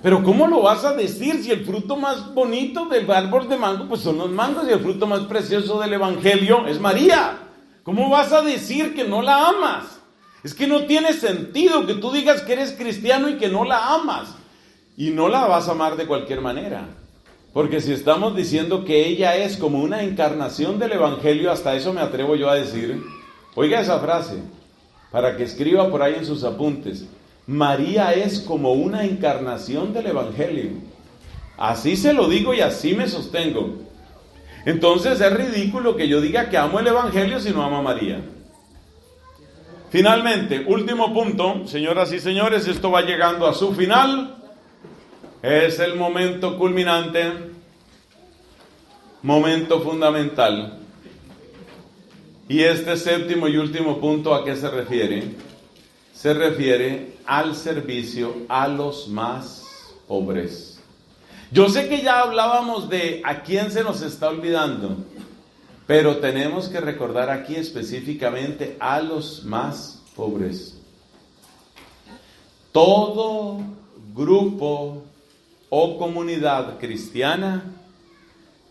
Pero ¿cómo lo vas a decir si el fruto más bonito del árbol de mango pues son los mangos y el fruto más precioso del Evangelio es María? ¿Cómo vas a decir que no la amas? Es que no tiene sentido que tú digas que eres cristiano y que no la amas. Y no la vas a amar de cualquier manera. Porque si estamos diciendo que ella es como una encarnación del Evangelio, hasta eso me atrevo yo a decir. Oiga esa frase, para que escriba por ahí en sus apuntes. María es como una encarnación del Evangelio. Así se lo digo y así me sostengo. Entonces es ridículo que yo diga que amo el Evangelio si no amo a María. Finalmente, último punto, señoras y señores, esto va llegando a su final. Es el momento culminante, momento fundamental. Y este séptimo y último punto, ¿a qué se refiere? Se refiere al servicio a los más pobres. Yo sé que ya hablábamos de a quién se nos está olvidando, pero tenemos que recordar aquí específicamente a los más pobres. Todo grupo o comunidad cristiana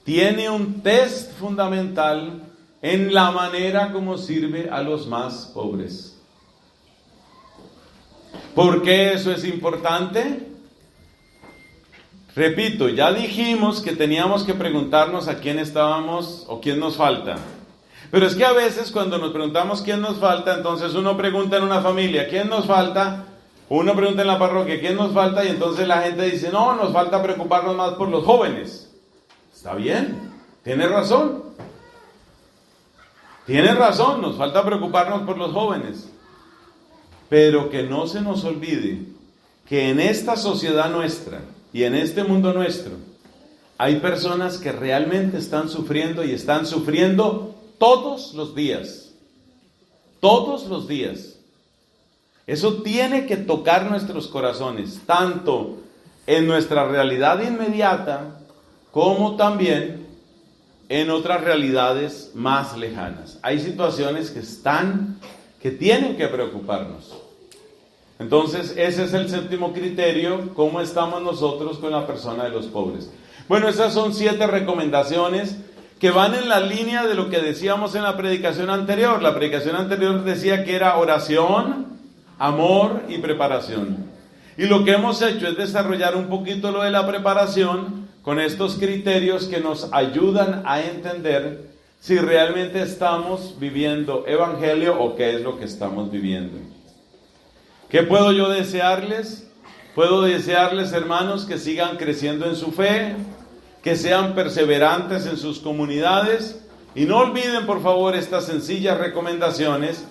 tiene un test fundamental en la manera como sirve a los más pobres. ¿Por qué eso es importante? Repito, ya dijimos que teníamos que preguntarnos a quién estábamos o quién nos falta. Pero es que a veces cuando nos preguntamos quién nos falta, entonces uno pregunta en una familia, ¿quién nos falta? Uno pregunta en la parroquia, ¿quién nos falta? Y entonces la gente dice, no, nos falta preocuparnos más por los jóvenes. Está bien, tiene razón. Tiene razón, nos falta preocuparnos por los jóvenes. Pero que no se nos olvide que en esta sociedad nuestra y en este mundo nuestro hay personas que realmente están sufriendo y están sufriendo todos los días. Todos los días. Eso tiene que tocar nuestros corazones, tanto en nuestra realidad inmediata como también en otras realidades más lejanas. Hay situaciones que tienen que preocuparnos. Entonces, ese es el séptimo criterio, cómo estamos nosotros con la persona de los pobres. Bueno, esas son 7 recomendaciones que van en la línea de lo que decíamos en la predicación anterior. La predicación anterior decía que era oración, amor y preparación. Y lo que hemos hecho es desarrollar un poquito lo de la preparación con estos criterios que nos ayudan a entender si realmente estamos viviendo evangelio o qué es lo que estamos viviendo. ¿Qué puedo yo desearles? Puedo desearles, hermanos, que sigan creciendo en su fe, que sean perseverantes en sus comunidades y no olviden, por favor, estas sencillas recomendaciones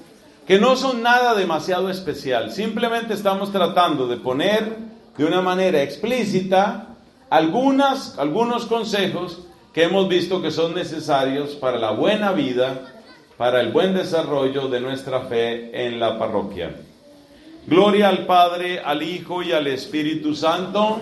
que no son nada demasiado especial. Simplemente estamos tratando de poner de una manera explícita algunos consejos que hemos visto que son necesarios para la buena vida, para el buen desarrollo de nuestra fe en la parroquia. Gloria al Padre, al Hijo y al Espíritu Santo.